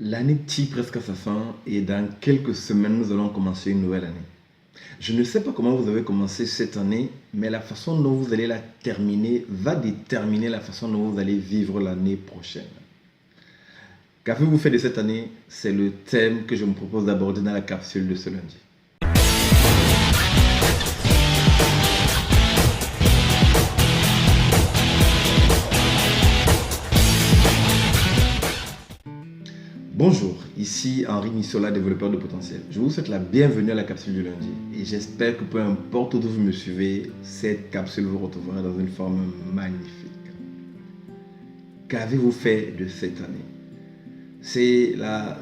L'année tire presque à sa fin et dans quelques semaines, nous allons commencer une nouvelle année. Je ne sais pas comment vous avez commencé cette année, mais la façon dont vous allez la terminer va déterminer la façon dont vous allez vivre l'année prochaine. Qu'avez-vous fait de cette année? C'est le thème que je me propose d'aborder dans la capsule de ce lundi. Bonjour, ici Henri Missola, développeur de potentiel. Je vous souhaite la bienvenue à la capsule du lundi et j'espère que peu importe où vous me suivez, cette capsule vous retrouvera dans une forme magnifique. Qu'avez-vous fait de cette année? C'est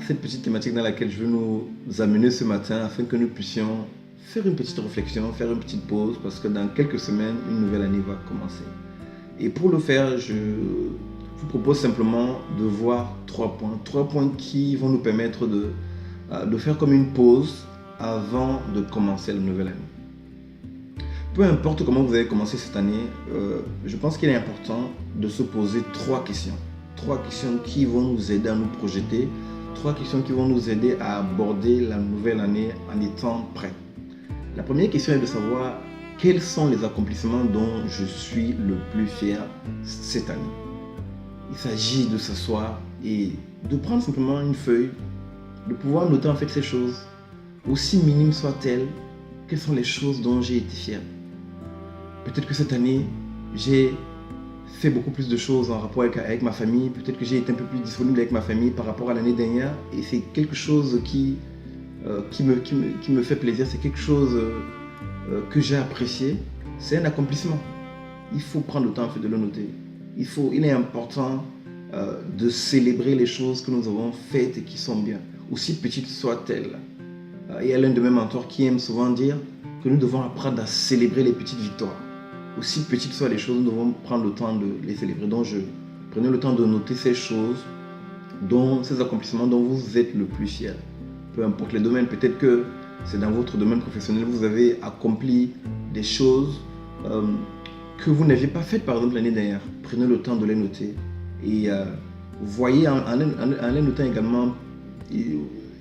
cette petite thématique dans laquelle je veux nous amener ce matin afin que nous puissions faire une petite réflexion, faire une petite pause parce que dans quelques semaines, une nouvelle année va commencer. Et pour le faire, je vous propose simplement de voir trois points qui vont nous permettre de faire comme une pause avant de commencer la nouvelle année. Peu importe comment vous avez commencé cette année, je pense qu'il est important de se poser trois questions. Trois questions qui vont nous aider à nous projeter, trois questions qui vont nous aider à aborder la nouvelle année en étant prêts. La première question est de savoir quels sont les accomplissements dont je suis le plus fier cette année. Il s'agit de s'asseoir et de prendre simplement une feuille, de pouvoir noter en fait ces choses, aussi minimes soient-elles, quelles sont les choses dont j'ai été fier. Peut-être que cette année, j'ai fait beaucoup plus de choses en rapport avec ma famille, peut-être que j'ai été un peu plus disponible avec ma famille par rapport à l'année dernière et c'est quelque chose qui me fait plaisir, c'est quelque chose que j'ai apprécié, c'est un accomplissement. Il faut prendre le temps en fait de le noter. Il est important de célébrer les choses que nous avons faites et qui sont bien, aussi petites soient-elles. Il y a l'un de mes mentors qui aime souvent dire que nous devons apprendre à célébrer les petites victoires. Aussi petites soient les choses, nous devons prendre le temps de les célébrer. Donc prenez le temps de noter ces choses, ces accomplissements dont vous êtes le plus fier. Peu importe les domaines, peut-être que c'est dans votre domaine professionnel, vous avez accompli des choses que vous n'aviez pas faites par exemple l'année dernière. Prenez le temps de les noter et voyez en les notant également,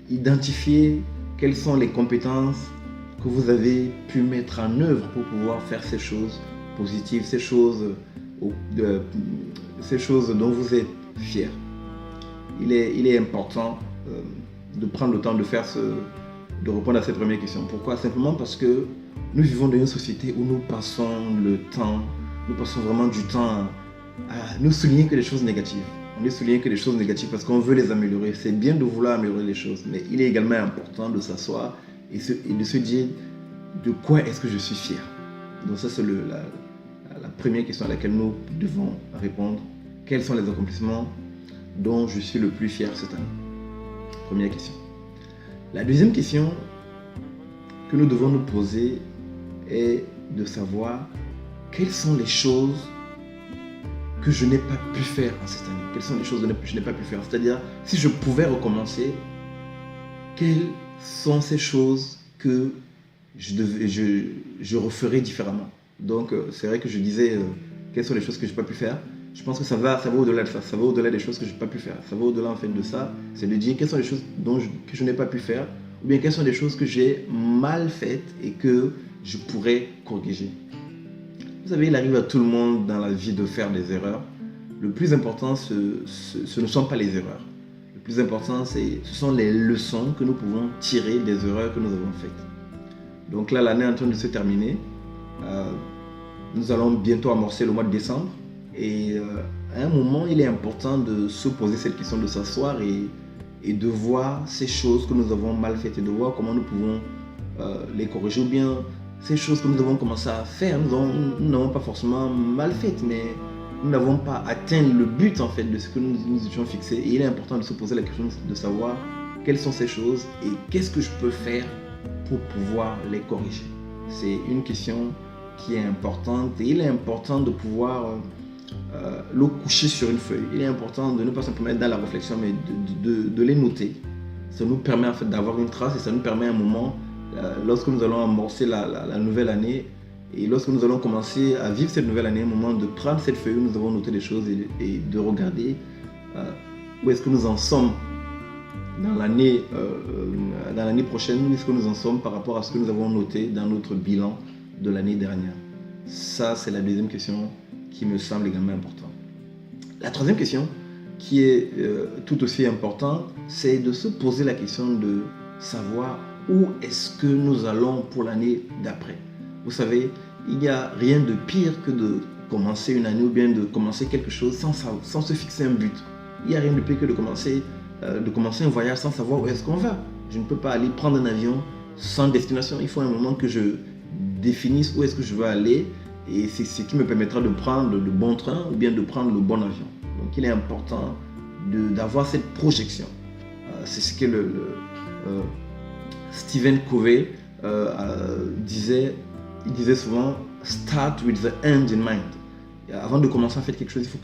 identifier quelles sont les compétences que vous avez pu mettre en œuvre pour pouvoir faire ces choses positives, ces choses dont vous êtes fier. Il est important de prendre le temps de répondre à cette première question. Pourquoi? Simplement parce que nous vivons dans une société où nous passons vraiment du temps à nous souligner que les choses négatives. On ne souligne que les choses négatives parce qu'on veut les améliorer. C'est bien de vouloir améliorer les choses, mais il est également important de s'asseoir et de se dire de quoi est-ce que je suis fier. Donc ça, c'est la première question à laquelle nous devons répondre. Quels sont les accomplissements dont je suis le plus fier cette année? Première question. La deuxième question que nous devons nous poser est de savoir quelles sont les choses que je n'ai pas pu faire en cette année. Quelles sont les choses que je n'ai pas pu faire? C'est-à-dire, si je pouvais recommencer, quelles sont ces choses que je referais différemment? Donc, c'est vrai que je disais quelles sont les choses que je n'ai pas pu faire. Je pense que ça va au-delà de ça. Ça va au-delà des choses que je n'ai pas pu faire. Ça va au-delà en fait de ça. C'est de dire quelles sont les choses que je n'ai pas pu faire ou bien quelles sont les choses que j'ai mal faites et que je pourrais corriger. Vous savez, il arrive à tout le monde dans la vie de faire des erreurs. Le plus important, ce ne sont pas les erreurs. Le plus important, ce sont les leçons que nous pouvons tirer des erreurs que nous avons faites. Donc là, l'année est en train de se terminer. Nous allons bientôt amorcer le mois de décembre. Et à un moment, il est important de se poser cette question, de s'asseoir et de voir ces choses que nous avons mal faites et de voir comment nous pouvons les corriger ou bien ces choses que nous devons commencer à faire, nous n'avons pas forcément mal faites, mais nous n'avons pas atteint le but en fait de ce que nous étions fixés. Et il est important de se poser la question de savoir quelles sont ces choses et qu'est-ce que je peux faire pour pouvoir les corriger. C'est une question qui est importante et il est important de pouvoir le coucher sur une feuille. Il est important de ne pas simplement être dans la réflexion, mais de les noter. Ça nous permet en fait d'avoir une trace et ça nous permet un moment lorsque nous allons amorcer la nouvelle année et lorsque nous allons commencer à vivre cette nouvelle année, un moment de prendre cette feuille où nous avons noté des choses et de regarder où est-ce que nous en sommes dans l'année prochaine, où est-ce que nous en sommes par rapport à ce que nous avons noté dans notre bilan de l'année dernière? Ça, c'est la deuxième question qui me semble également importante. La troisième question, qui est tout aussi importante, c'est de se poser la question de savoir où est-ce que nous allons pour l'année d'après. Vous savez, il n'y a rien de pire que de commencer une année ou bien de commencer quelque chose sans se fixer un but. Il n'y a rien de pire que de commencer un voyage sans savoir où est-ce qu'on va. Je ne peux pas aller prendre un avion sans destination. Il faut un moment que je définisse où est-ce que je veux aller, et c'est ce qui me permettra de prendre le bon train ou bien de prendre le bon avion. Donc il est important d'avoir cette projection. C'est ce que Stephen Covey disait. Il disait souvent « Start with the end in mind ». Avant de commencer à faire quelque chose, il faut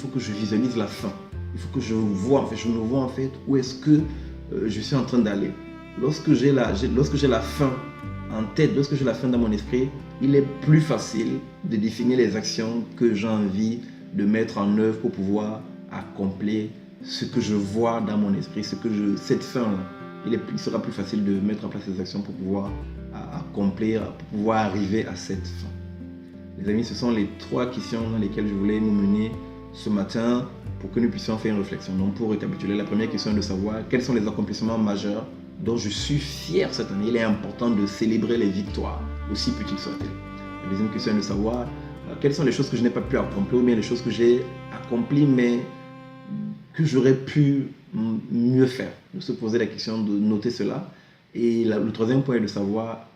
que je visualise la fin. Il faut que je me vois en fait où est-ce que je suis en train d'aller. Lorsque j'ai la fin en tête, lorsque j'ai la fin dans mon esprit, il est plus facile de définir les actions que j'ai envie de mettre en œuvre pour pouvoir accomplir ce que je vois dans mon esprit, cette fin-là. Il sera plus facile de mettre en place ces actions pour pouvoir accomplir, pour pouvoir arriver à cette fin. Les amis, ce sont les 3 questions dans lesquelles je voulais nous mener ce matin pour que nous puissions faire une réflexion. Donc pour récapituler, la première question est de savoir quels sont les accomplissements majeurs dont je suis fier cette année. Il est important de célébrer les victoires, aussi petites soient-elles. La deuxième question est de savoir quelles sont les choses que je n'ai pas pu accomplir ou bien les choses que j'ai accomplies mais que j'aurais pu mieux faire. De se poser la question de noter cela. Et le troisième point est de savoir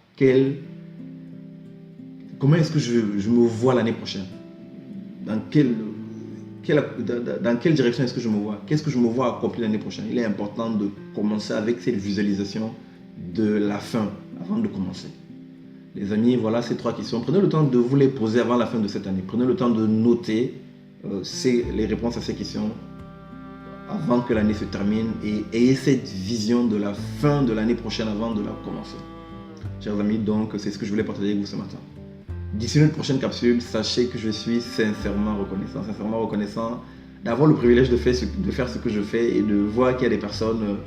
comment est-ce que je me vois l'année prochaine. Dans quelle direction est-ce que je me vois? Qu'est-ce que je me vois accomplir l'année prochaine? Il est important de commencer avec cette visualisation de la fin avant de commencer. Les amis, voilà ces 3 questions. Prenez le temps de vous les poser avant la fin de cette année. Prenez le temps de noter les réponses à ces questions avant que l'année se termine et ayez cette vision de la fin de l'année prochaine avant de la commencer. Chers amis, donc c'est ce que je voulais partager avec vous ce matin. D'ici une prochaine capsule, sachez que je suis sincèrement reconnaissant d'avoir le privilège de faire ce que je fais et de voir qu'il y a des personnes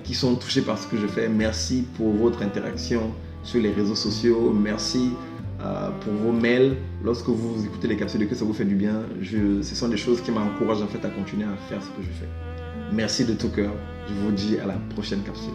qui sont touchées par ce que je fais. Merci pour votre interaction sur les réseaux sociaux. Merci pour vos mails. Lorsque vous écoutez les capsules et que ça vous fait du bien, ce sont des choses qui m'encouragent en fait à continuer à faire ce que je fais. Merci de tout cœur. Je vous dis à la prochaine capsule.